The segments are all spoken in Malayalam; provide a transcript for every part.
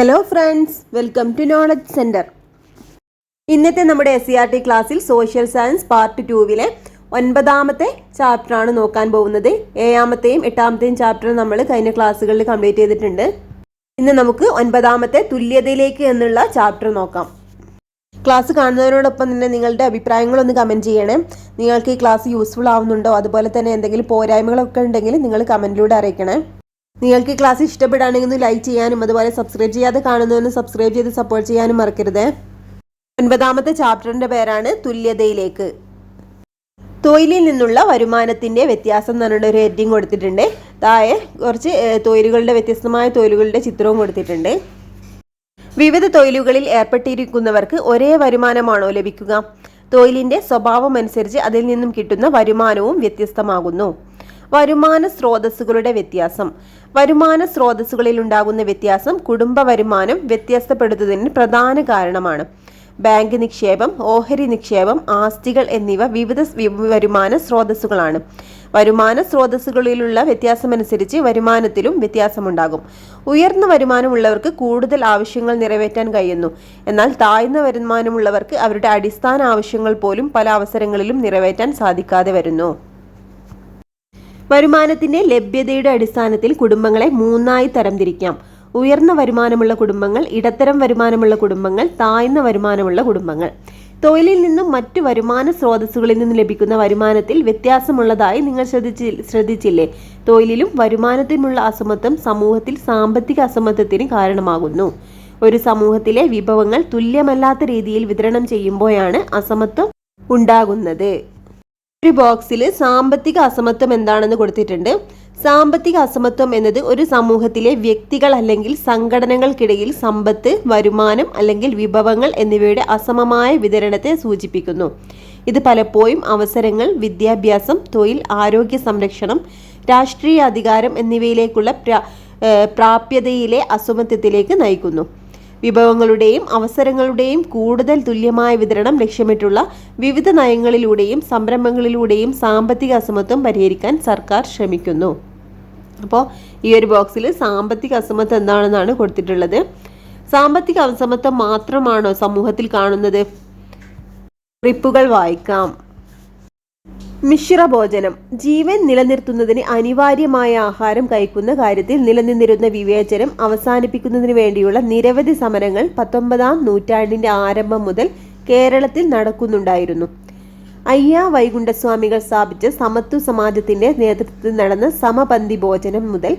Hello friends, welcome to knowledge centre. ഇന്നത്തെ നമ്മുടെ SCERT ക്ലാസ്സിൽ സോഷ്യൽ സയൻസ് പാർട്ട് 2-ലെ 9ാമത്തെ ചാപ്റ്ററാണ് നോക്കാൻ പോകുന്നത്. 7ാമത്തെയും 8ാമത്തെയും ചാപ്റ്റർ നമ്മൾ കഴിഞ്ഞ ക്ലാസ്സുകളിൽ കംപ്ലീറ്റ് ചെയ്തിട്ടുണ്ട്. ഇന്ന് നമുക്ക് 9ാമത്തെ തുല്യതയിലേക്ക് എന്നുള്ള ചാപ്റ്റർ നോക്കാം. ക്ലാസ് കാണുന്നതിനോടൊപ്പം തന്നെ നിങ്ങളുടെ അഭിപ്രായങ്ങളൊന്ന് കമൻറ്റ് ചെയ്യണേ. നിങ്ങൾക്ക് ഈ ക്ലാസ് യൂസ്ഫുൾ ആവുന്നുണ്ടോ, അതുപോലെ തന്നെ എന്തെങ്കിലും പോരായ്മകളൊക്കെ ഉണ്ടെങ്കിൽ നിങ്ങൾ കമൻറ്റിലൂടെ അറിയിക്കണേ. നിങ്ങൾക്ക് ഈ ക്ലാസ് ഇഷ്ടപ്പെടുകയാണെങ്കിൽ ഒന്ന് ലൈക്ക് ചെയ്യാനും അതുപോലെ സബ്സ്ക്രൈബ് ചെയ്യാതെ കാണുന്നതെന്ന് സബ്സ്ക്രൈബ് ചെയ്ത് സപ്പോർട്ട് ചെയ്യാനും മറക്കരുത്. 9ാമത്തെ ചാപ്റ്ററിൻ്റെ പേരാണ് തുല്യതയിലേക്ക്. തൊഴിലിൽ നിന്നുള്ള വരുമാനത്തിൻ്റെ വ്യത്യാസം എന്ന് പറഞ്ഞിട്ട് ഒരു ഹെഡിങ് കൊടുത്തിട്ടുണ്ട്. താഴെ കുറച്ച് തൊഴിലുകളുടെ വ്യത്യസ്തമായ തൊഴിലുകളുടെ ചിത്രവും കൊടുത്തിട്ടുണ്ട്. വിവിധ തൊഴിലുകളിൽ ഏർപ്പെട്ടിരിക്കുന്നവർക്ക് ഒരേ വരുമാനമാണോ ലഭിക്കുക? തൊഴിലിൻ്റെ സ്വഭാവം അനുസരിച്ച് അതിൽ നിന്നും കിട്ടുന്ന വരുമാനവും വ്യത്യസ്തമാകുന്നു. വരുമാന സ്രോതസ്സുകളുടെ വ്യത്യാസം. വരുമാന സ്രോതസ്സുകളിൽ ഉണ്ടാകുന്ന വ്യത്യാസം കുടുംബ വരുമാനം വ്യത്യസ്തപ്പെടുത്തുന്നതിന് പ്രധാന കാരണമാണ്. ബാങ്ക് നിക്ഷേപം, ഓഹരി നിക്ഷേപം, ആസ്തികൾ എന്നിവ വിവിധ വരുമാന സ്രോതസ്സുകളാണ്. വരുമാന സ്രോതസ്സുകളിലുള്ള വ്യത്യാസമനുസരിച്ച് വരുമാനത്തിലും വ്യത്യാസമുണ്ടാകും. ഉയർന്ന വരുമാനമുള്ളവർക്ക് കൂടുതൽ ആവശ്യങ്ങൾ നിറവേറ്റാൻ കഴിയുന്നു. എന്നാൽ താഴ്ന്ന വരുമാനമുള്ളവർക്ക് അവരുടെ അടിസ്ഥാന ആവശ്യങ്ങൾ പോലും പല അവസരങ്ങളിലും നിറവേറ്റാൻ സാധിക്കാതെ വരുന്നു. വരുമാനത്തിന്റെ ലഭ്യതയുടെ അടിസ്ഥാനത്തിൽ കുടുംബങ്ങളെ 3ആയി തരംതിരിക്കാം. ഉയർന്ന വരുമാനമുള്ള കുടുംബങ്ങൾ, ഇടത്തരം വരുമാനമുള്ള കുടുംബങ്ങൾ, താഴ്ന്ന വരുമാനമുള്ള കുടുംബങ്ങൾ. തൊഴിലിൽ നിന്നും മറ്റു വരുമാന സ്രോതസ്സുകളിൽ നിന്നും ലഭിക്കുന്ന വരുമാനത്തിൽ വ്യത്യാസമുള്ളതായി നിങ്ങൾ ശ്രദ്ധിച്ചില്ലേ? തൊഴിലിലും വരുമാനത്തിനുമുള്ള അസമത്വം സമൂഹത്തിൽ സാമ്പത്തിക അസമത്വത്തിന് കാരണമാകുന്നു. ഒരു സമൂഹത്തിലെ വിഭവങ്ങൾ തുല്യമല്ലാത്ത രീതിയിൽ വിതരണം ചെയ്യുമ്പോഴാണ് അസമത്വം ഉണ്ടാകുന്നത്. ഒരു ബോക്സിൽ സാമ്പത്തിക അസമത്വം എന്താണെന്ന് കൊടുത്തിട്ടുണ്ട്. സാമ്പത്തിക അസമത്വം എന്നത് ഒരു സമൂഹത്തിലെ വ്യക്തികൾ അല്ലെങ്കിൽ സംഘടനകൾക്കിടയിൽ സമ്പത്ത്, വരുമാനം അല്ലെങ്കിൽ വിഭവങ്ങൾ എന്നിവയുടെ അസമമായ വിതരണത്തെ സൂചിപ്പിക്കുന്നു. ഇത് പലപ്പോഴും അവസരങ്ങൾ, വിദ്യാഭ്യാസം, തൊഴിൽ, ആരോഗ്യ സംരക്ഷണം, രാഷ്ട്രീയ അധികാരം എന്നിവയിലേക്കുള്ള പ്രാപ്യതയിലെ അസമത്വത്തിലേക്ക് നയിക്കുന്നു. വിഭവങ്ങളുടെയും അവസരങ്ങളുടെയും കൂടുതൽ തുല്യമായ വിതരണം ലക്ഷ്യമിട്ടുള്ള വിവിധ നയങ്ങളിലൂടെയും സംരംഭങ്ങളിലൂടെയും സാമ്പത്തിക അസമത്വം പരിഹരിക്കാൻ സർക്കാർ ശ്രമിക്കുന്നു. അപ്പോൾ ഈ ഒരു ബോക്സിൽ സാമ്പത്തിക അസമത്വം എന്താണെന്നാണ് കൊടുത്തിട്ടുള്ളത്. സാമ്പത്തിക അസമത്വം മാത്രമാണോ സമൂഹത്തിൽ കാണുന്നത്? കുറിപ്പുകൾ വായിക്കാം. മിശ്രഭോജനം. ജീവൻ നിലനിർത്തുന്നതിന് അനിവാര്യമായ ആഹാരം കഴിക്കുന്ന കാര്യത്തിൽ നിലനിന്നിരുന്ന വിവേചനം അവസാനിപ്പിക്കുന്നതിന് വേണ്ടിയുള്ള നിരവധി സമരങ്ങൾ 19ാം നൂറ്റാണ്ടിന്റെ ആരംഭം മുതൽ കേരളത്തിൽ നടക്കുന്നുണ്ടായിരുന്നു. അയ്യ വൈകുണ്ഠസ്വാമികൾ സ്ഥാപിച്ച സമത്വ സമാജത്തിന്റെ നേതൃത്വത്തിൽ നടന്ന സമപന്തി ഭോജനം മുതൽ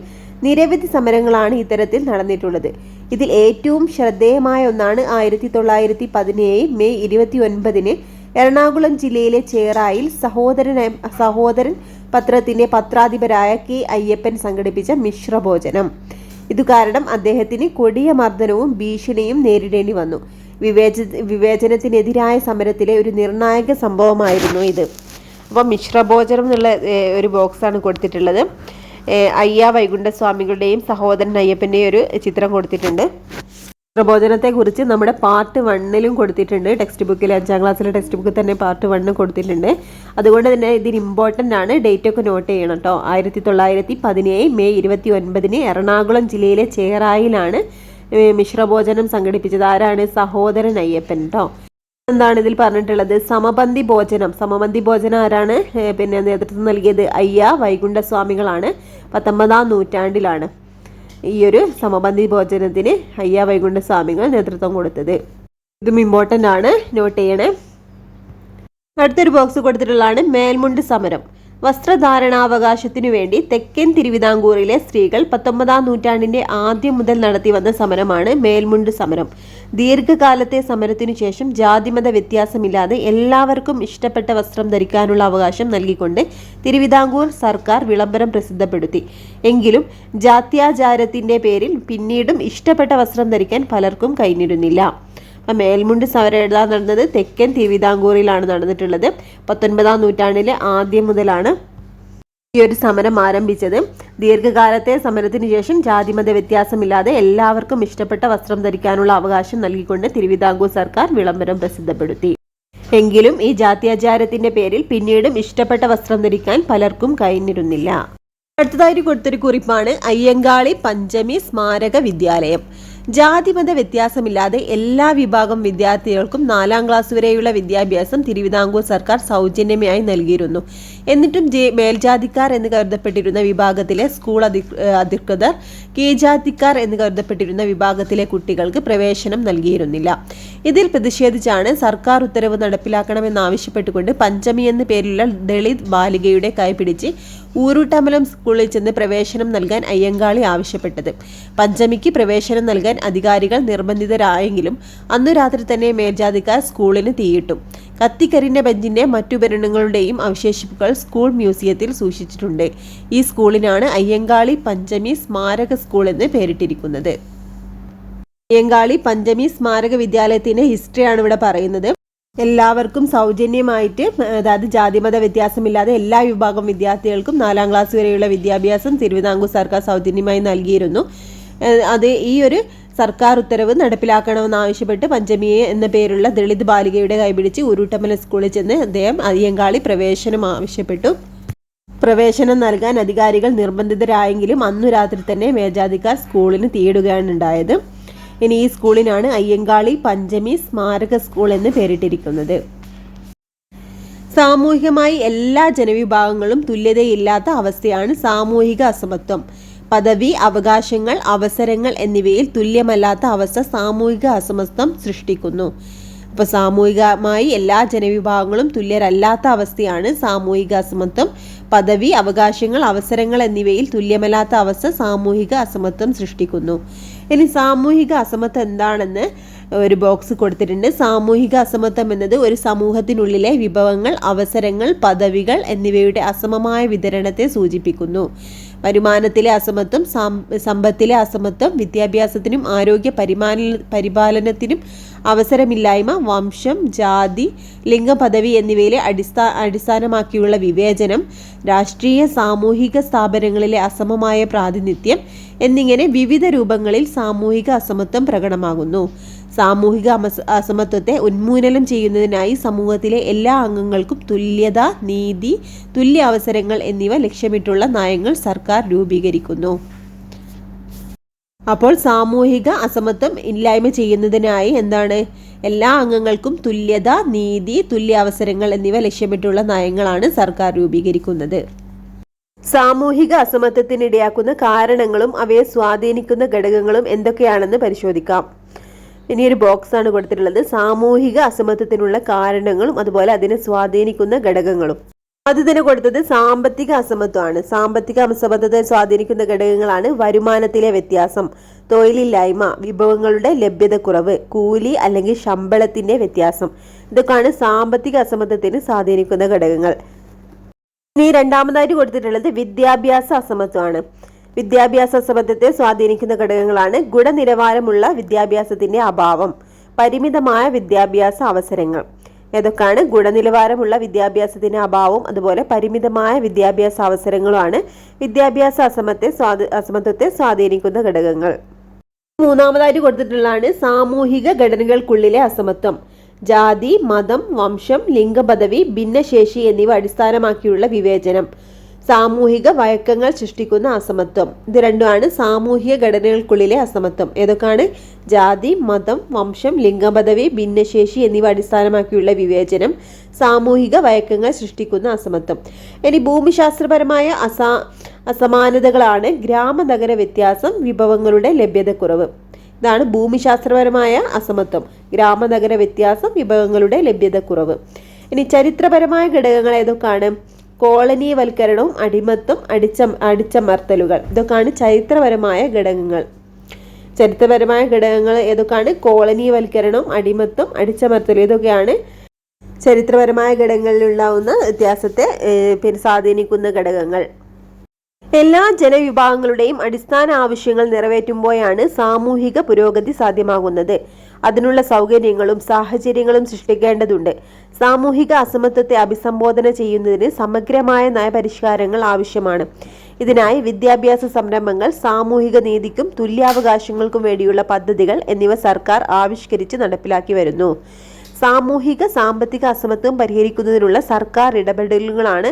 നിരവധി സമരങ്ങളാണ് ഇത്തരത്തിൽ നടന്നിട്ടുള്ളത്. ഇതിൽ ഏറ്റവും ശ്രദ്ധേയമായ ഒന്നാണ് 1917 മെയ് 29-ന് എറണാകുളം ജില്ലയിലെ ചേറായിൽ സഹോദരൻ പത്രത്തിന്റെ പത്രാധിപരായ കെ അയ്യപ്പൻ സംഘടിപ്പിച്ച മിശ്രഭോജനം. ഇതുകാരണം അദ്ദേഹത്തിന് കൊടിയ മർദ്ദനവും ഭീഷണിയും നേരിടേണ്ടി വന്നു. വിവേചനത്തിനെതിരായ സമരത്തിലെ ഒരു നിർണായക സംഭവമായിരുന്നു ഇത്. അപ്പോൾ മിശ്രഭോജനം എന്നുള്ള ഒരു ബോക്സാണ് കൊടുത്തിട്ടുള്ളത്. അയ്യ വൈകുണ്ഠസ്വാമികളുടെയും സഹോദരൻ അയ്യപ്പൻ്റെയും ഒരു ചിത്രം കൊടുത്തിട്ടുണ്ട്. മിശ്രഭോജനത്തെക്കുറിച്ച് നമ്മുടെ പാർട്ട് 1-ലും കൊടുത്തിട്ടുണ്ട്. ടെക്സ്റ്റ് ബുക്കിൽ 5ാം ക്ലാസ്സിലെ ടെക്സ്റ്റ് ബുക്കിൽ തന്നെ പാർട്ട് 1 കൊടുത്തിട്ടുണ്ട്. അതുകൊണ്ട് തന്നെ ഇതിന് ഇമ്പോർട്ടൻ്റ് ആണ്. ഡേറ്റ് ഒക്കെ നോട്ട് ചെയ്യണം കേട്ടോ. 1917 മെയ് 29-ന് എറണാകുളം ജില്ലയിലെ ചേറായിലാണ് മിശ്രഭോജനം സംഘടിപ്പിച്ചത്. ആരാണ്? സഹോദരൻ അയ്യപ്പൻ കേട്ടോ. എന്താണ് ഇതിൽ പറഞ്ഞിട്ടുള്ളത്? സമപന്തി ഭോജനം. സമപന്തി ഭോജനം ആരാണ് നേതൃത്വം നൽകിയത്? അയ്യ വൈകുണ്ഠസ്വാമികളാണ്. 19ാം നൂറ്റാണ്ടിലാണ് ഈ ഒരു സമപന്തി ഭോജനത്തിന് അയ്യ വൈകുണ്ഠസ്വാമികൾ നേതൃത്വം കൊടുത്തത്. ഇതും ഇമ്പോർട്ടൻ്റ് ആണ്, നോട്ട് ചെയ്യണേ. അടുത്തൊരു ബോക്സ് കൊടുത്തിട്ടുള്ളതാണ് മേൽമുണ്ട് സമരം. വസ്ത്രധാരണാവകാശത്തിനു വേണ്ടി തെക്കൻ തിരുവിതാംകൂറിലെ സ്ത്രീകൾ 19ാം നൂറ്റാണ്ടിന്റെ ആദ്യം മുതൽ നടത്തി വന്ന സമരമാണ് മേൽമുണ്ട് സമരം. ദീർഘകാലത്തെ സമരത്തിനു ശേഷം ജാതിമത വ്യത്യാസമില്ലാതെ എല്ലാവർക്കും ഇഷ്ടപ്പെട്ട വസ്ത്രം ധരിക്കാനുള്ള അവകാശം നൽകിക്കൊണ്ട് തിരുവിതാംകൂർ സർക്കാർ വിളംബരം പ്രസിദ്ധപ്പെടുത്തി. എങ്കിലും ജാത്യാചാരത്തിന്റെ പേരിൽ പിന്നീടും ഇഷ്ടപ്പെട്ട വസ്ത്രം ധരിക്കാൻ പലർക്കും കഴിഞ്ഞിരുന്നില്ല. അപ്പം മേൽമുണ്ട് സമരം എഴുതാൻ നടന്നത് തെക്കൻ തിരുവിതാംകൂറിലാണ് നടന്നിട്ടുള്ളത്. 19ാം നൂറ്റാണ്ടിലെ ആദ്യം മുതലാണ് ഈ ഒരു സമരം ആരംഭിച്ചത്. ദീർഘകാലത്തെ സമരത്തിന് ശേഷം ജാതിമത വ്യത്യാസമില്ലാതെ എല്ലാവർക്കും ഇഷ്ടപ്പെട്ട വസ്ത്രം ധരിക്കാനുള്ള അവകാശം നൽകിക്കൊണ്ട് തിരുവിതാംകൂർ സർക്കാർ വിളംബരം പ്രസിദ്ധപ്പെടുത്തി. എങ്കിലും ഈ ജാത്യാചാരത്തിന്റെ പേരിൽ പിന്നീടും ഇഷ്ടപ്പെട്ട വസ്ത്രം ധരിക്കാൻ പലർക്കും കഴിഞ്ഞിരുന്നില്ല. അടുത്തതായിട്ട് കൊടുത്തൊരു കുറിപ്പാണ് അയ്യങ്കാളി പഞ്ചമി സ്മാരക വിദ്യാലയം. ജാതിമത വ്യത്യാസമില്ലാതെ എല്ലാ വിഭാഗം വിദ്യാർത്ഥികൾക്കും 4ാം ക്ലാസ് വരെയുള്ള വിദ്യാഭ്യാസം തിരുവിതാംകൂർ സർക്കാർ സൗജന്യമായി നൽകിയിരുന്നു. എന്നിട്ടും മേൽജാതിക്കാർ എന്ന് കരുതപ്പെട്ടിരുന്ന വിഭാഗത്തിലെ സ്കൂൾ അധികൃതർ കീഴ്ജാതിക്കാർ എന്ന് കരുതപ്പെട്ടിരുന്ന വിഭാഗത്തിലെ കുട്ടികൾക്ക് പ്രവേശനം നൽകിയിരുന്നില്ല. ഇതിൽ പ്രതിഷേധിച്ചാണ് സർക്കാർ ഉത്തരവ് നടപ്പിലാക്കണമെന്നാവശ്യപ്പെട്ടുകൊണ്ട് പഞ്ചമി എന്ന പേരിലുള്ള ദളിത് ബാലികയുടെ കൈപിടിച്ച് ഊരൂട്ടമ്പലം സ്കൂളിൽ ചെന്ന് പ്രവേശനം നൽകാൻ അയ്യങ്കാളി ആവശ്യപ്പെട്ടത്. പഞ്ചമിക്ക് പ്രവേശനം നൽകാൻ അധികാരികൾ നിർബന്ധിതരായെങ്കിലും അന്നു രാത്രി തന്നെ മേൽജാതിക്കാർ സ്കൂളിന് തീയിട്ടു. കത്തിക്കരിഞ്ഞ ബെഞ്ചിന്റെ മറ്റുപകരണങ്ങളുടെയും അവശേഷിപ്പുകൾ സ്കൂൾ മ്യൂസിയത്തിൽ സൂക്ഷിച്ചിട്ടുണ്ട്. ഈ സ്കൂളിനാണ് അയ്യങ്കാളി പഞ്ചമി സ്മാരക സ്കൂൾ എന്ന് പേരിട്ടിരിക്കുന്നത്. അയ്യങ്കാളി പഞ്ചമി സ്മാരക വിദ്യാലയത്തിന്റെ ഹിസ്റ്ററിയാണ് ഇവിടെ പറയുന്നത്. എല്ലാവർക്കും സൗജന്യമായിട്ട്, അതായത് ജാതിമത വ്യത്യാസമില്ലാതെ എല്ലാ വിഭാഗം വിദ്യാർത്ഥികൾക്കും 4ാം ക്ലാസ് വരെയുള്ള വിദ്യാഭ്യാസം തിരുവിതാംകൂർ സർക്കാർ സൗജന്യമായി നൽകിയിരുന്നു. അത് ഈ ഒരു സർക്കാർ ഉത്തരവ് നടപ്പിലാക്കണമെന്നാവശ്യപ്പെട്ട് പഞ്ചമിയെ എന്ന പേരുള്ള ദളിത് ബാലികയുടെ കൈപിടിച്ച് ഊരൂട്ടമ്പലം സ്കൂളിൽ ചെന്ന് അദ്ദേഹം അയ്യങ്കാളി പ്രവേശനം ആവശ്യപ്പെട്ടു. പ്രവേശനം നൽകാൻ അധികാരികൾ നിർബന്ധിതരായെങ്കിലും അന്നു രാത്രി തന്നെ മേൽജാതിക്കാർ സ്കൂളിന് തീയിടുകയാണ് ഉണ്ടായത്. ഇനി ഈ സ്കൂളിനാണ് അയ്യങ്കാളി പഞ്ചമി സ്മാരക സ്കൂൾ എന്ന് പേരിട്ടിരിക്കുന്നത്. സാമൂഹികമായി എല്ലാ ജനവിഭാഗങ്ങളും തുല്യതയില്ലാത്ത അവസ്ഥയാണ് സാമൂഹിക അസമത്വം. പദവി, അവകാശങ്ങൾ, അവസരങ്ങൾ എന്നിവയിൽ തുല്യമല്ലാത്ത അവസ്ഥ സാമൂഹിക അസമത്വം സൃഷ്ടിക്കുന്നു. അപ്പോൾ സാമൂഹികമായി എല്ലാ ജനവിഭാഗങ്ങളും തുല്യരല്ലാത്ത അവസ്ഥയാണ് സാമൂഹിക അസമത്വം. പദവി, അവകാശങ്ങൾ, അവസരങ്ങൾ എന്നിവയിൽ തുല്യമല്ലാത്ത അവസ്ഥ സാമൂഹിക അസമത്വം സൃഷ്ടിക്കുന്നു. ഇനി സാമൂഹിക അസമത്വം എന്താണെന്ന് ഒരു ബോക്സ് കൊടുത്തിട്ടുണ്ട്. സാമൂഹിക അസമത്വം എന്നത് ഒരു സമൂഹത്തിനുള്ളിലെ വിഭവങ്ങൾ, അവസരങ്ങൾ, പദവികൾ എന്നിവയുടെ അസമമായ വിതരണത്തെ സൂചിപ്പിക്കുന്നു. വരുമാനത്തിലെ അസമത്വം, സമ്പത്തിലെ അസമത്വം, വിദ്യാഭ്യാസത്തിനും ആരോഗ്യ പരിപാലനത്തിനും അവസരമില്ലായ്മ, വംശം, ജാതി, ലിംഗ, പദവി എന്നിവയിലെ അടിസ്ഥാനമാക്കിയുള്ള വിവേചനം, രാഷ്ട്രീയ സാമൂഹിക സ്ഥാപനങ്ങളിലെ അസമമായ പ്രാതിനിധ്യം എന്നിങ്ങനെ വിവിധ രൂപങ്ങളിൽ സാമൂഹിക അസമത്വം പ്രകടമാകുന്നു. സാമൂഹിക അസമത്വത്തെ ഉന്മൂലനം ചെയ്യുന്നതിനായി സമൂഹത്തിലെ എല്ലാ അംഗങ്ങൾക്കും തുല്യത, നീതി, തുല്യ അവസരങ്ങൾ എന്നിവ ലക്ഷ്യമിട്ടുള്ള നയങ്ങൾ സർക്കാർ രൂപീകരിക്കുന്നു. അപ്പോൾ സാമൂഹിക അസമത്വം ഇല്ലായ്മ ചെയ്യുന്നതിനായി എന്താണ്, എല്ലാ അംഗങ്ങൾക്കും തുല്യത, നീതി, തുല്യ അവസരങ്ങൾ എന്നിവ ലക്ഷ്യമിട്ടുള്ള നയങ്ങളാണ് സർക്കാർ രൂപീകരിക്കുന്നത്. സാമൂഹിക അസമത്വത്തിനിടയാക്കുന്ന കാരണങ്ങളും അവയെ സ്വാധീനിക്കുന്ന ഘടകങ്ങളും എന്തൊക്കെയാണെന്ന് പരിശോധിക്കാം. ഇനിയൊരു ബോക്സാണ് കൊടുത്തിട്ടുള്ളത്. സാമൂഹിക അസമത്വത്തിനുള്ള കാരണങ്ങളും അതുപോലെ അതിനെ സ്വാധീനിക്കുന്ന ഘടകങ്ങളും. അത് തന്നെ കൊടുത്തത് സാമ്പത്തിക അസമത്വമാണ്. സാമ്പത്തിക അസമത്വത്തെ സ്വാധീനിക്കുന്ന ഘടകങ്ങളാണ് വരുമാനത്തിലെ വ്യത്യാസം, തൊഴിലില്ലായ്മ, വിഭവങ്ങളുടെ ലഭ്യതക്കുറവ്, കൂലി അല്ലെങ്കിൽ ശമ്പളത്തിന്റെ വ്യത്യാസം. ഇതൊക്കെയാണ് സാമ്പത്തിക അസമത്വത്തിന് സ്വാധീനിക്കുന്ന ഘടകങ്ങൾ. ഇനി രണ്ടാമതായിട്ട് കൊടുത്തിട്ടുള്ളത് വിദ്യാഭ്യാസ അസമത്വമാണ്. വിദ്യാഭ്യാസ അസമത്വത്തെ സ്വാധീനിക്കുന്ന ഘടകങ്ങളാണ് ഗുണനിലവാരമുള്ള വിദ്യാഭ്യാസത്തിന്റെ അഭാവം, പരിമിതമായ വിദ്യാഭ്യാസ അവസരങ്ങൾ. ഏതൊക്കെയാണ് ഗുണനിലവാരമുള്ള വിദ്യാഭ്യാസത്തിന്റെ അഭാവവും അതുപോലെ പരിമിതമായ വിദ്യാഭ്യാസ അവസരങ്ങളുമാണ് വിദ്യാഭ്യാസ അസമത്വത്തെ സ്വാധീനിക്കുന്ന ഘടകങ്ങൾ. മൂന്നാമതായിട്ട് കൊടുത്തിട്ടുള്ളതാണ് സാമൂഹിക ഘടനകൾക്കുള്ളിലെ അസമത്വം. ജാതി, മതം, വംശം, ലിംഗപദവി, ഭിന്നശേഷി എന്നിവ അടിസ്ഥാനമാക്കിയുള്ള വിവേചനം, സാമൂഹിക വഴക്കങ്ങൾ സൃഷ്ടിക്കുന്ന അസമത്വം. ഇത് രണ്ടുമാണ് സാമൂഹിക ഘടനകൾക്കുള്ളിലെ അസമത്വം. ഏതൊക്കെയാണ് ജാതി, മതം, വംശം, ലിംഗപദവി, ഭിന്നശേഷി എന്നിവ അടിസ്ഥാനമാക്കിയുള്ള വിവേചനം, സാമൂഹിക വഴക്കങ്ങൾ സൃഷ്ടിക്കുന്ന അസമത്വം. ഇനി ഭൂമിശാസ്ത്രപരമായ അസമാനതകളാണ് ഗ്രാമനഗര വ്യത്യാസം, വിഭവങ്ങളുടെ ലഭ്യതക്കുറവ്. ഇതാണ് ഭൂമിശാസ്ത്രപരമായ അസമത്വം, ഗ്രാമനഗര വ്യത്യാസം, വിഭവങ്ങളുടെ ലഭ്യതക്കുറവ്. ഇനി ചരിത്രപരമായ ഘടകങ്ങൾ ഏതൊക്കെയാണ്? കോളനിവൽക്കരണവും അടിമത്തം, അടിച്ചമർത്തലുകൾ. ഇതൊക്കെയാണ് ചരിത്രപരമായ ഘടകങ്ങൾ. ചരിത്രപരമായ ഘടകങ്ങൾ ഏതൊക്കെയാണ്? കോളനിവൽക്കരണം, അടിമത്തം, അടിച്ചമർത്തൽ. ഇതൊക്കെയാണ് ചരിത്രപരമായ ഘടകങ്ങളിലുണ്ടാവുന്ന വ്യത്യാസത്തെ സ്വാധീനിക്കുന്ന ഘടകങ്ങൾ. എല്ലാ ജനവിഭാഗങ്ങളുടെയും അടിസ്ഥാന ആവശ്യങ്ങൾ നിറവേറ്റുമ്പോഴാണ് സാമൂഹിക പുരോഗതി സാധ്യമാകുന്നത്. അതിനുള്ള സൗകര്യങ്ങളും സാഹചര്യങ്ങളും സൃഷ്ടിക്കേണ്ടതുണ്ട്. സാമൂഹിക അസമത്വത്തെ അഭിസംബോധന ചെയ്യുന്നതിന് സമഗ്രമായ നയപരിഷ്കാരങ്ങൾ ആവശ്യമാണ്. ഇതിനായി വിദ്യാഭ്യാസ സംരംഭങ്ങൾ, സാമൂഹിക നീതിക്കും തുല്യാവകാശങ്ങൾക്കും വേണ്ടിയുള്ള പദ്ധതികൾ എന്നിവ സർക്കാർ ആവിഷ്കരിച്ച് നടപ്പിലാക്കി വരുന്നു. സാമൂഹിക സാമ്പത്തിക അസമത്വം പരിഹരിക്കുന്നതിനുള്ള സർക്കാർ ഇടപെടലുകളാണ്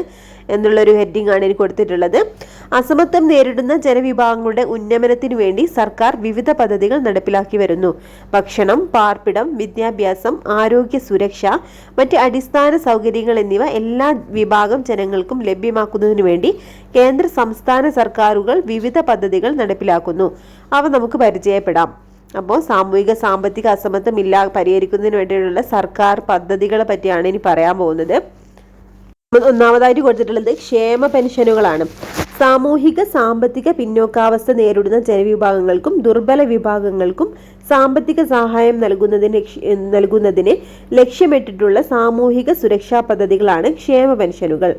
എന്നുള്ളൊരു ഹെഡിങ് ആണ് എനിക്ക് കൊടുത്തിട്ടുള്ളത്. അസമത്വം നേരിടുന്ന ജനവിഭാഗങ്ങളുടെ ഉന്നമനത്തിനു വേണ്ടി സർക്കാർ വിവിധ പദ്ധതികൾ നടപ്പിലാക്കി വരുന്നു. ഭക്ഷണം, പാർപ്പിടം, വിദ്യാഭ്യാസം, ആരോഗ്യ സുരക്ഷ, മറ്റ് അടിസ്ഥാന സൗകര്യങ്ങൾ എന്നിവ എല്ലാ വിഭാഗം ജനങ്ങൾക്കും ലഭ്യമാക്കുന്നതിനു വേണ്ടി കേന്ദ്ര സംസ്ഥാന സർക്കാരുകൾ വിവിധ പദ്ധതികൾ നടപ്പിലാക്കുന്നു. അവ നമുക്ക് പരിചയപ്പെടാം. അപ്പോൾ സാമൂഹിക സാമ്പത്തിക അസമത്വം പരിഹരിക്കുന്നതിന് വേണ്ടിയുള്ള സർക്കാർ പദ്ധതികളെ പറ്റിയാണ് ഇനി പറയാൻ പോകുന്നത്. ഒന്നാമതായിട്ട് കൊടുത്തിട്ടുള്ളത് ക്ഷേമ പെൻഷനുകളാണ്. സാമൂഹിക സാമ്പത്തിക പിന്നോക്കാവസ്ഥ നേരിടുന്ന ജനവിഭാഗങ്ങൾക്കും ദുർബല വിഭാഗങ്ങൾക്കും സാമ്പത്തിക സഹായം നൽകുന്നതിന് ലക്ഷ്യമിട്ടിട്ടുള്ള സാമൂഹിക സുരക്ഷാ പദ്ധതികളാണ് ക്ഷേമ പെൻഷനുകൾ.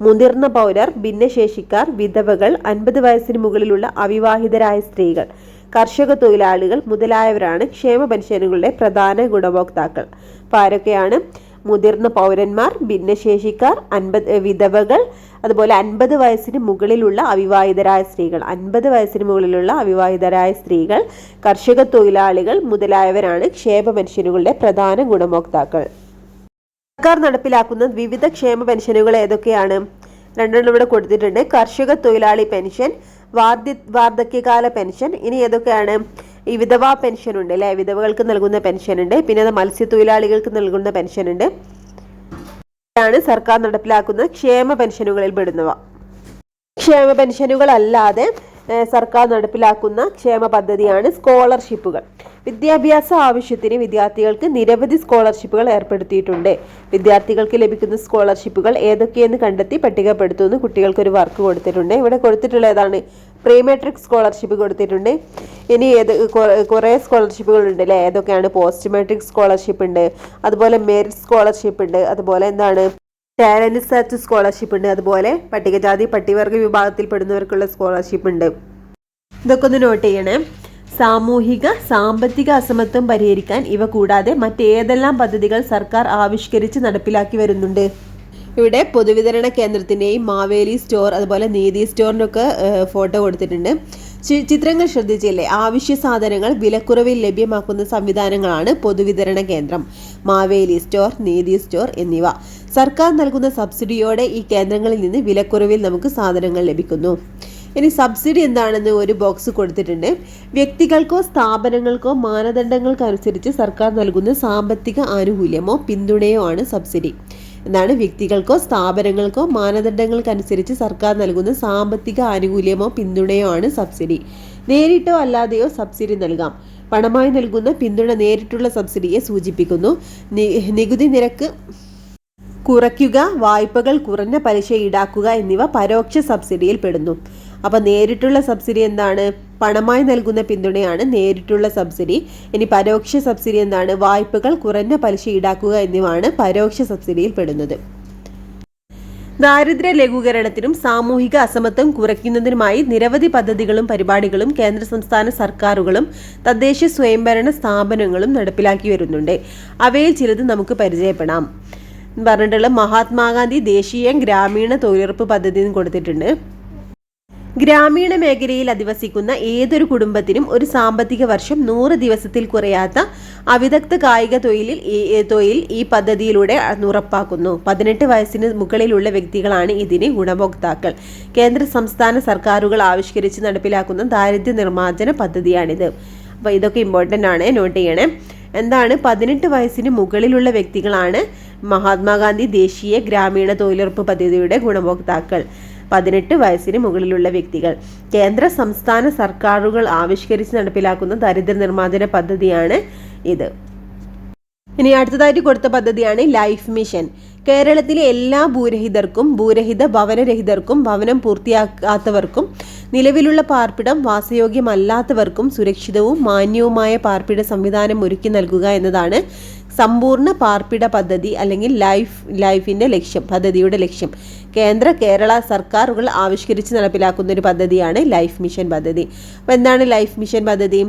മുതിർന്ന പൗരർ, ഭിന്നശേഷിക്കാർ, വിധവകൾ, 50 വയസ്സിന് മുകളിലുള്ള അവിവാഹിതരായ സ്ത്രീകൾ, കർഷക തൊഴിലാളികൾ മുതലായവരാണ് ക്ഷേമ പെൻഷനുകളുടെ പ്രധാന ഗുണഭോക്താക്കൾ. അപ്പോൾ ആരൊക്കെയാണ്? മുതിർന്ന പൗരന്മാർ, ഭിന്നശേഷിക്കാർ, വിധവകൾ, അതുപോലെ 50 വയസ്സിന് മുകളിലുള്ള അവിവാഹിതരായ സ്ത്രീകൾ, കർഷക തൊഴിലാളികൾ മുതലായവരാണ് ക്ഷേമ പെൻഷനുകളുടെ പ്രധാന ഗുണഭോക്താക്കൾ. സർക്കാർ നടപ്പിലാക്കുന്ന വിവിധ ക്ഷേമ പെൻഷനുകൾ ഏതൊക്കെയാണ്? രണ്ടെണ്ണം ഇവിടെ കൊടുത്തിട്ടുണ്ട്. കർഷക തൊഴിലാളി പെൻഷൻ, വാർദ്ധക്യകാല പെൻഷൻ. ഇനി ഏതൊക്കെയാണ്? ഈ വിധവാ പെൻഷൻ ഉണ്ട് അല്ലെ, വിധവകൾക്ക് നൽകുന്ന പെൻഷൻ ഉണ്ട്. പിന്നെ അത് മത്സ്യത്തൊഴിലാളികൾക്ക് നൽകുന്ന പെൻഷൻ ഉണ്ട്. ഇതാണ് സർക്കാർ നടപ്പിലാക്കുന്ന ക്ഷേമ പെൻഷനുകളിൽ പെടുന്നവ. ക്ഷേമ പെൻഷനുകൾ അല്ലാതെ സർക്കാർ നടപ്പിലാക്കുന്ന ക്ഷേമ പദ്ധതിയാണ് സ്കോളർഷിപ്പുകൾ. വിദ്യാഭ്യാസ ആവശ്യത്തിന് വിദ്യാർത്ഥികൾക്ക് നിരവധി സ്കോളർഷിപ്പുകൾ ഏർപ്പെടുത്തിയിട്ടുണ്ട്. വിദ്യാർത്ഥികൾക്ക് ലഭിക്കുന്ന സ്കോളർഷിപ്പുകൾ ഏതൊക്കെയെന്ന് കണ്ടെത്തി പട്ടികപ്പെടുത്തുന്നു. കുട്ടികൾക്ക് ഒരു വർക്ക് കൊടുത്തിട്ടുണ്ട്. ഇവിടെ കൊടുത്തിട്ടുള്ള ഏതാണ്? പ്രീ മെട്രിക് സ്കോളർഷിപ്പ് കൊടുത്തിട്ടുണ്ട്. ഇനി കുറേ സ്കോളർഷിപ്പുകൾ ഉണ്ട് അല്ലേ? ഏതൊക്കെയാണ്? പോസ്റ്റ് മെട്രിക് സ്കോളർഷിപ്പ് ഉണ്ട്, അതുപോലെ മെറിറ്റ് സ്കോളർഷിപ്പ് ഉണ്ട്, അതുപോലെ എന്താണ് ടാലന്റ് സെർച്ച് സ്കോളർഷിപ്പ് ഉണ്ട്, അതുപോലെ പട്ടികജാതി പട്ടികവർഗ വിഭാഗത്തിൽപ്പെടുന്നവർക്കുള്ള സ്കോളർഷിപ്പ് ഉണ്ട്. ഇതൊക്കെ ഒന്ന് നോട്ട് ചെയ്യണേ. സാമൂഹിക സാമ്പത്തിക അസമത്വം പരിഹരിക്കാൻ ഇവ കൂടാതെ മറ്റേതെല്ലാം പദ്ധതികൾ സർക്കാർ ആവിഷ്കരിച്ച് നടപ്പിലാക്കി വരുന്നുണ്ട്? ഇവിടെ പൊതുവിതരണ കേന്ദ്രത്തിൻ്റെയും മാവേലി സ്റ്റോർ, അതുപോലെ നീതി സ്റ്റോറിനൊക്കെ ഫോട്ടോ കൊടുത്തിട്ടുണ്ട്. ചിത്രങ്ങൾ ശ്രദ്ധിച്ചില്ലേ? ആവശ്യ സാധനങ്ങൾ വിലക്കുറവിൽ ലഭ്യമാക്കുന്ന സംവിധാനങ്ങളാണ് പൊതുവിതരണ കേന്ദ്രം, മാവേലി സ്റ്റോർ, നീതി സ്റ്റോർ എന്നിവ. സർക്കാർ നൽകുന്ന സബ്സിഡിയോടെ ഈ കേന്ദ്രങ്ങളിൽ നിന്ന് വിലക്കുറവിൽ നമുക്ക് സാധനങ്ങൾ ലഭിക്കുന്നു. ഇനി സബ്സിഡി എന്താണെന്ന് ഒരു ബോക്സ് കൊടുത്തിട്ടുണ്ട്. വ്യക്തികൾക്കോ സ്ഥാപനങ്ങൾക്കോ മാനദണ്ഡങ്ങൾക്കനുസരിച്ച് സർക്കാർ നൽകുന്ന സാമ്പത്തിക ആനുകൂല്യമോ പിന്തുണയോ ആണ് സബ്സിഡി. എന്താണ്? വ്യക്തികൾക്കോ സ്ഥാപനങ്ങൾക്കോ മാനദണ്ഡങ്ങൾക്കനുസരിച്ച് സർക്കാർ നൽകുന്ന സാമ്പത്തിക ആനുകൂല്യമോ പിന്തുണയോ ആണ് സബ്സിഡി. നേരിട്ടോ അല്ലാതെയോ സബ്സിഡി നൽകാം. പണമായി നൽകുന്ന പിന്തുണ നേരിട്ടുള്ള സബ്സിഡിയെ സൂചിപ്പിക്കുന്നു. നികുതി നിരക്ക് കുറയ്ക്കുക, വായ്പകൾ കുറഞ്ഞ പലിശ ഈടാക്കുക എന്നിവ പരോക്ഷ സബ്സിഡിയിൽ പെടുന്നു. അപ്പം നേരിട്ടുള്ള സബ്സിഡി എന്താണ്? പണമായി നൽകുന്ന പിന്തുണയാണ് നേരിട്ടുള്ള സബ്സിഡി. ഇനി പരോക്ഷ സബ്സിഡി എന്താണ്? വായ്പകൾ കുറഞ്ഞ പലിശ ഈടാക്കുക എന്നിവയാണ് പരോക്ഷ സബ്സിഡിയിൽ പെടുന്നത്. ദാരിദ്ര്യ ലഘൂകരണത്തിനും സാമൂഹിക അസമത്വം കുറയ്ക്കുന്നതിനുമായി നിരവധി പദ്ധതികളും പരിപാടികളും കേന്ദ്ര സംസ്ഥാന സർക്കാരുകളും തദ്ദേശ സ്വയംഭരണ സ്ഥാപനങ്ങളും നടപ്പിലാക്കി വരുന്നുണ്ട്. അവയിൽ ചിലത് നമുക്ക് പരിചയപ്പെടാം. പറഞ്ഞിട്ടുള്ള മഹാത്മാഗാന്ധി ദേശീയ ഗ്രാമീണ തൊഴിലുറപ്പ് പദ്ധതി കൊടുത്തിട്ടുണ്ട്. ഗ്രാമീണ മേഖലയിൽ അധിവസിക്കുന്ന ഏതൊരു കുടുംബത്തിനും ഒരു സാമ്പത്തിക വർഷം 100 ദിവസത്തിൽ കുറയാത്ത അവിദഗ്ധ കായിക തൊഴിൽ ഈ പദ്ധതിയിലൂടെ ഉറപ്പാക്കുന്നു. 18 വയസ്സിന് മുകളിലുള്ള വ്യക്തികളാണ് ഇതിന് ഗുണഭോക്താക്കൾ. കേന്ദ്ര സംസ്ഥാന സർക്കാരുകൾ ആവിഷ്കരിച്ച് നടപ്പിലാക്കുന്ന ദാരിദ്ര്യ നിർമ്മാർജ്ജന പദ്ധതിയാണിത്. അപ്പോൾ ഇതൊക്കെ ഇമ്പോർട്ടൻ്റ് ആണ്, നോട്ട് ചെയ്യണേ. എന്താണ്? 18 വയസ്സിന് മുകളിലുള്ള വ്യക്തികളാണ് മഹാത്മാഗാന്ധി ദേശീയ ഗ്രാമീണ തൊഴിലുറപ്പ് പദ്ധതിയുടെ ഗുണഭോക്താക്കൾ. 18 വയസ്സിന് മുകളിലുള്ള വ്യക്തികൾ. കേന്ദ്ര സംസ്ഥാന സർക്കാരുകൾ ആവിഷ്കരിച്ച് നടപ്പിലാക്കുന്ന ദാരിദ്ര്യ നിർമ്മാർജ്ജന പദ്ധതിയാണ് ഇത്. ഇനി അടുത്തതായിട്ട് കൊടുത്ത പദ്ധതിയാണ് ലൈഫ് മിഷൻ. കേരളത്തിലെ എല്ലാ ഭൂരഹിത ഭവനരഹിതർക്കും ഭവനം പൂർത്തിയാക്കാത്തവർക്കും നിലവിലുള്ള പാർപ്പിടം വാസയോഗ്യമല്ലാത്തവർക്കും സുരക്ഷിതവും മാന്യവുമായ പാർപ്പിട സംവിധാനം ഒരുക്കി നൽകുക എന്നതാണ് സമ്പൂർണ്ണ പാർപ്പിട പദ്ധതി അല്ലെങ്കിൽ ലൈഫിൻ്റെ പദ്ധതിയുടെ ലക്ഷ്യം. കേരള സർക്കാരുകൾ ആവിഷ്കരിച്ച് നടപ്പിലാക്കുന്ന ഒരു പദ്ധതിയാണ് ലൈഫ് മിഷൻ പദ്ധതി. അപ്പോൾ എന്താണ് ലൈഫ് മിഷൻ പദ്ധതി?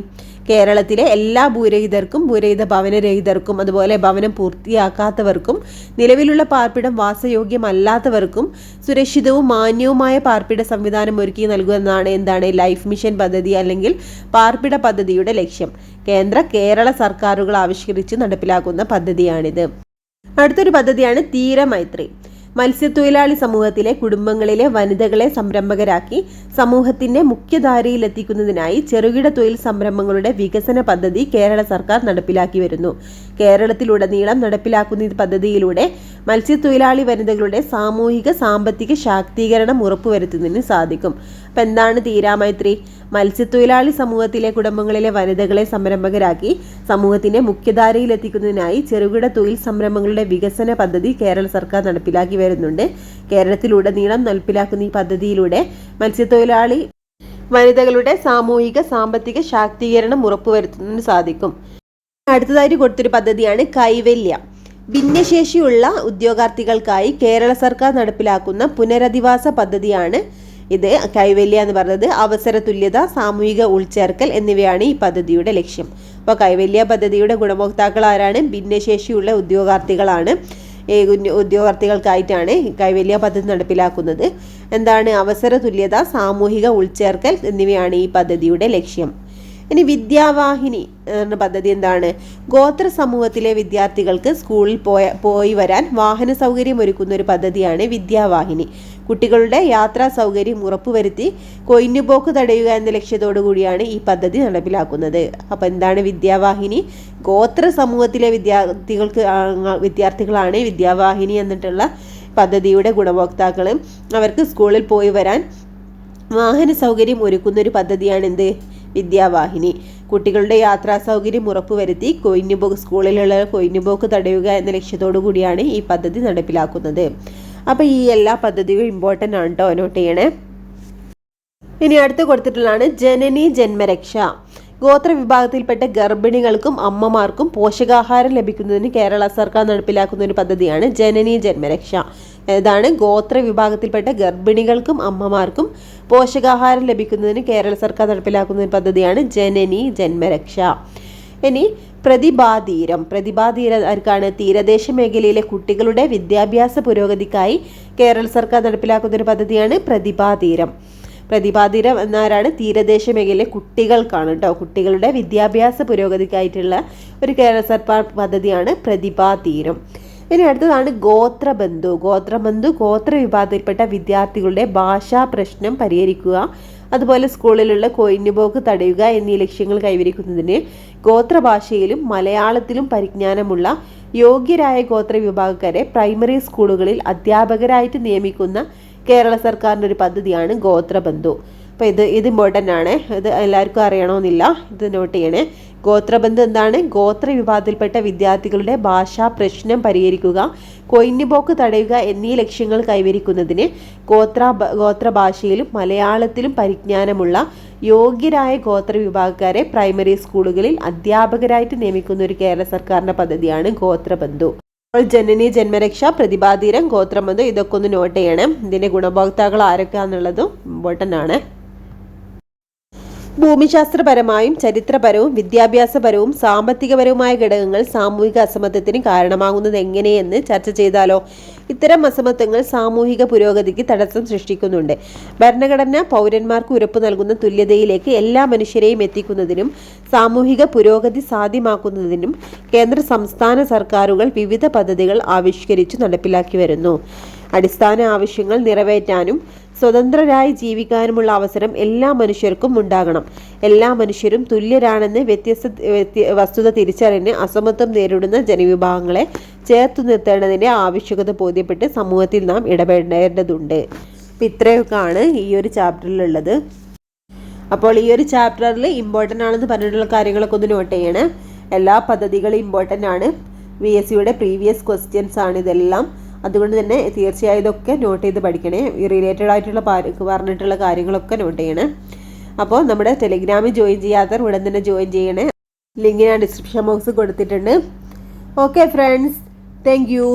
കേരളത്തിലെ എല്ലാ ഭൂരഹിത ഭവനരഹിതർക്കും അതുപോലെ ഭവനം പൂർത്തിയാക്കാത്തവർക്കും നിലവിലുള്ള പാർപ്പിടം വാസയോഗ്യമല്ലാത്തവർക്കും സുരക്ഷിതവും മാന്യവുമായ പാർപ്പിട സംവിധാനം ഒരുക്കി നൽകുന്നതാണ് എന്താണ് ലൈഫ് മിഷൻ പദ്ധതി അല്ലെങ്കിൽ പാർപ്പിട പദ്ധതിയുടെ ലക്ഷ്യം. കേന്ദ്ര കേരള സർക്കാരുകൾ ആവിഷ്കരിച്ച് നടപ്പിലാക്കുന്ന പദ്ധതിയാണിത്. അടുത്തൊരു പദ്ധതിയാണ് തീരമൈത്രി. മത്സ്യത്തൊഴിലാളി സമൂഹത്തിലെ കുടുംബങ്ങളിലെ വനിതകളെ സംരംഭകരാക്കി സമൂഹത്തിന്റെ മുഖ്യധാരയിൽ എത്തിക്കുന്നതിനായി ചെറുകിട തൊഴിൽ സംരംഭങ്ങളുടെ വികസന പദ്ധതി കേരള സർക്കാർ നടപ്പിലാക്കി വരുന്നു. കേരളത്തിലുടനീളം നടപ്പിലാക്കുന്ന ഈ പദ്ധതിയിലൂടെ മത്സ്യത്തൊഴിലാളി വനിതകളുടെ സാമൂഹിക സാമ്പത്തിക ശാക്തീകരണം ഉറപ്പുവരുത്തുന്നതിന് സാധിക്കും. അപ്പം എന്താണ് തീരാമൈത്രി? മത്സ്യത്തൊഴിലാളി സമൂഹത്തിലെ കുടുംബങ്ങളിലെ വനിതകളെ സംരംഭകരാക്കി സമൂഹത്തിന്റെ മുഖ്യധാരയിൽ എത്തിക്കുന്നതിനായി ചെറുകിട തൊഴിൽ സംരംഭങ്ങളുടെ വികസന പദ്ധതി കേരള സർക്കാർ നടപ്പിലാക്കി വരുന്നുണ്ട്. കേരളത്തിലുടനീളം നടപ്പിലാക്കുന്ന ഈ പദ്ധതിയിലൂടെ മത്സ്യത്തൊഴിലാളി വനിതകളുടെ സാമൂഹിക സാമ്പത്തിക ശാക്തീകരണം ഉറപ്പുവരുത്തുന്നതിന് സാധിക്കും. അടുത്തതായിട്ട് കൊടുത്തൊരു പദ്ധതിയാണ് കൈവല്യ. ഭിന്നശേഷിയുള്ള ഉദ്യോഗാർത്ഥികൾക്കായി കേരള സർക്കാർ നടപ്പിലാക്കുന്ന പുനരധിവാസ പദ്ധതിയാണ് ഇത്. കൈവല്യ എന്ന് പറയുന്നത് അവസര തുല്യത, സാമൂഹിക ഉൾച്ചേർക്കൽ എന്നിവയാണ് ഈ പദ്ധതിയുടെ ലക്ഷ്യം. അപ്പോൾ കൈവല്യ പദ്ധതിയുടെ ഗുണഭോക്താക്കൾ ആരാണ്? ഭിന്നശേഷിയുള്ള ഉദ്യോഗാർത്ഥികളാണ്. ഉദ്യോഗാർത്ഥികൾക്കായിട്ടാണ് കൈവല്യ പദ്ധതി നടപ്പിലാക്കുന്നത്. എന്താണ്? അവസര തുല്യത, സാമൂഹിക ഉൾച്ചേർക്കൽ എന്നിവയാണ് ഈ പദ്ധതിയുടെ ലക്ഷ്യം. ഇനി വിദ്യാവാഹിനി എന്ന പദ്ധതി എന്താണ്? ഗോത്ര സമൂഹത്തിലെ വിദ്യാർത്ഥികൾക്ക് സ്കൂളിൽ പോയി വരാൻ വാഹന സൗകര്യം ഒരുക്കുന്ന ഒരു പദ്ധതിയാണ് വിദ്യാവാഹിനി. കുട്ടികളുടെ യാത്രാ സൗകര്യം ഉറപ്പുവരുത്തി കൊയിഞ്ഞുപോക്ക് തടയുക എന്ന ലക്ഷ്യത്തോടു കൂടിയാണ് ഈ പദ്ധതി നടപ്പിലാക്കുന്നത്. അപ്പോൾ എന്താണ് വിദ്യാവാഹിനി? ഗോത്ര സമൂഹത്തിലെ വിദ്യാർത്ഥികളാണ് വിദ്യാവാഹിനി എന്നിട്ടുള്ള പദ്ധതിയുടെ ഗുണഭോക്താക്കൾ. അവർക്ക് സ്കൂളിൽ പോയി വരാൻ വാഹന സൗകര്യം ഒരുക്കുന്ന ഒരു പദ്ധതിയാണ് എന്ത്? വിദ്യാവാഹിനി. കുട്ടികളുടെ യാത്രാ സൗകര്യം ഉറപ്പുവരുത്തി സ്കൂളിലുള്ള കൊയിഞ്ഞുപോക്ക് തടയുക എന്ന ലക്ഷ്യത്തോടു കൂടിയാണ് ഈ പദ്ധതി നടപ്പിലാക്കുന്നത്. അപ്പോൾ ഈ എല്ലാ പദ്ധതികളും ഇമ്പോർട്ടൻ്റ് ആണ് കേട്ടോ, നോട്ട് ചെയ്യണേ. ഇനി അടുത്ത് കൊടുത്തിട്ടുള്ളതാണ് ജനനി ജന്മരക്ഷ. ഗോത്ര വിഭാഗത്തിൽപ്പെട്ട ഗർഭിണികൾക്കും അമ്മമാർക്കും പോഷകാഹാരം ലഭിക്കുന്നതിന് കേരള സർക്കാർ നടപ്പിലാക്കുന്ന ഒരു പദ്ധതിയാണ് ജനനി ജന്മരക്ഷ. ഏതാണ്? ഗോത്ര വിഭാഗത്തിൽപ്പെട്ട ഗർഭിണികൾക്കും അമ്മമാർക്കും പോഷകാഹാരം ലഭിക്കുന്നതിന് കേരള സർക്കാർ നടപ്പിലാക്കുന്ന ഒരു പദ്ധതിയാണ് ജനനി ജന്മരക്ഷ. ഇനി പ്രതിഭാതീരം. പ്രതിഭാതീരം ആർക്കാണ്? തീരദേശ മേഖലയിലെ കുട്ടികളുടെ വിദ്യാഭ്യാസ പുരോഗതിക്കായി കേരള സർക്കാർ നടപ്പിലാക്കുന്ന ഒരു പദ്ധതിയാണ് പ്രതിഭാതീരം. പ്രതിഭാതീരം എന്നാരാണ്? തീരദേശ മേഖലയിലെ കുട്ടികൾക്കാണ് കേട്ടോ. കുട്ടികളുടെ വിദ്യാഭ്യാസ പുരോഗതിക്കായിട്ടുള്ള ഒരു കേരള സർക്കാർ പദ്ധതിയാണ് പ്രതിഭാതീരം. ഇനി അടുത്തതാണ് ഗോത്രബന്ധു. ഗോത്രബന്ധു ഗോത്ര വിഭാഗത്തിൽപ്പെട്ട വിദ്യാർത്ഥികളുടെ ഭാഷാ പ്രശ്നം പരിഹരിക്കുക, അതുപോലെ സ്കൂളിലുള്ള കൊയിഞ്ഞുപോക്ക് തടയുക എന്നീ ലക്ഷ്യങ്ങൾ കൈവരിക്കുന്നതിന് ഗോത്രഭാഷയിലും മലയാളത്തിലും പരിജ്ഞാനമുള്ള യോഗ്യരായ ഗോത്ര വിഭാഗക്കാരെ പ്രൈമറി സ്കൂളുകളിൽ അധ്യാപകരായിട്ട് നിയമിക്കുന്ന കേരള സർക്കാരിൻ്റെ ഒരു പദ്ധതിയാണ് ഗോത്രബന്ധു. അപ്പോൾ ഇത് ഇമ്പോർട്ടൻ്റ് ആണ്, ഇത് എല്ലാവർക്കും അറിയണമെന്നില്ല, ഇത് നോട്ട് ചെയ്യണേ. ഗോത്രബന്ധു എന്താണ്? ഗോത്ര വിഭാഗത്തിൽപ്പെട്ട വിദ്യാർത്ഥികളുടെ ഭാഷാ പ്രശ്നം പരിഹരിക്കുക, കൊയിഞ്ഞുപോക്ക് തടയുക എന്നീ ലക്ഷ്യങ്ങൾ കൈവരിക്കുന്നതിന് ഗോത്രഭാഷയിലും മലയാളത്തിലും പരിജ്ഞാനമുള്ള യോഗ്യരായ ഗോത്ര വിഭാഗക്കാരെ പ്രൈമറി സ്കൂളുകളിൽ അധ്യാപകരായിട്ട് നിയമിക്കുന്ന ഒരു കേരള സർക്കാരിൻ്റെ പദ്ധതിയാണ് ഗോത്രബന്ധു. അപ്പോൾ ജനനി ജന്മരക്ഷ, പ്രതിഭാതീരം, ഗോത്രബന്ധു ഇതൊക്കെ ഒന്ന് നോട്ട് ചെയ്യണം. ഇതിൻ്റെ ഗുണഭോക്താക്കൾ ആരൊക്കെയാണെന്നുള്ളതും ഇമ്പോർട്ടൻ്റ് ആണ്. ഭൂമിശാസ്ത്രപരമായും ചരിത്രപരവും വിദ്യാഭ്യാസപരവും സാമ്പത്തികപരവുമായ ഘടകങ്ങൾ സാമൂഹിക അസമത്വത്തിന് കാരണമാകുന്നത് എങ്ങനെയെന്ന് ചർച്ച ചെയ്താലോ? ഇത്തരം അസമത്വങ്ങൾ സാമൂഹിക പുരോഗതിക്ക് തടസ്സം സൃഷ്ടിക്കുന്നുണ്ട്. ഭരണഘടന പൗരന്മാർക്ക് ഉറപ്പു നൽകുന്ന തുല്യതയിലേക്ക് എല്ലാ മനുഷ്യരെയും എത്തിക്കുന്നതിനും സാമൂഹിക പുരോഗതി സാധ്യമാക്കുന്നതിനും കേന്ദ്ര സംസ്ഥാന സർക്കാരുകൾ വിവിധ പദ്ധതികൾ ആവിഷ്കരിച്ചു നടപ്പിലാക്കി വരുന്നു. അടിസ്ഥാന ആവശ്യങ്ങൾ നിറവേറ്റാനും സ്വതന്ത്രരായി ജീവിക്കാനുമുള്ള അവസരം എല്ലാ മനുഷ്യർക്കും ഉണ്ടാകണം. എല്ലാ മനുഷ്യരും തുല്യരാണെന്ന് വസ്തുത തിരിച്ചറിഞ്ഞ് അസമത്വം നേരിടുന്ന ജനവിഭാഗങ്ങളെ ചേർത്തു നിർത്തേണ്ടതിൻ്റെ ആവശ്യകത ബോധ്യപ്പെട്ട് സമൂഹത്തിൽ നാം ഇടപെടേണ്ടതുണ്ട്. അപ്പം ഇത്രയൊക്കെയാണ് ഈ ഒരു ചാപ്റ്ററിലുള്ളത്. അപ്പോൾ ഈ ഒരു ചാപ്റ്ററിൽ ഇമ്പോർട്ടൻ്റ് ആണെന്ന് പറഞ്ഞിട്ടുള്ള കാര്യങ്ങളൊക്കെ ഒന്ന് നോട്ട് ചെയ്യണേ. എല്ലാ പദ്ധതികളും ഇമ്പോർട്ടൻ്റ് ആണ്. VSCയുടെ പ്രീവിയസ് ക്വസ്റ്റ്യൻസ് ആണ് ഇതെല്ലാം. അതുകൊണ്ട് തന്നെ തീർച്ചയായും ഇതൊക്കെ നോട്ട് ചെയ്ത് പഠിക്കണേ. റിലേറ്റഡ് ആയിട്ടുള്ള പറഞ്ഞിട്ടുള്ള കാര്യങ്ങളൊക്കെ നോട്ട് ചെയ്യണേ. അപ്പോൾ നമ്മുടെ ടെലിഗ്രാമിൽ ജോയിൻ ചെയ്യാത്തവർ ഉടൻ തന്നെ ജോയിൻ ചെയ്യണേ. ലിങ്ക് ഞാൻ ഡിസ്ക്രിപ്ഷൻ ബോക്സ് കൊടുത്തിട്ടുണ്ട്. Okay friends, thank you.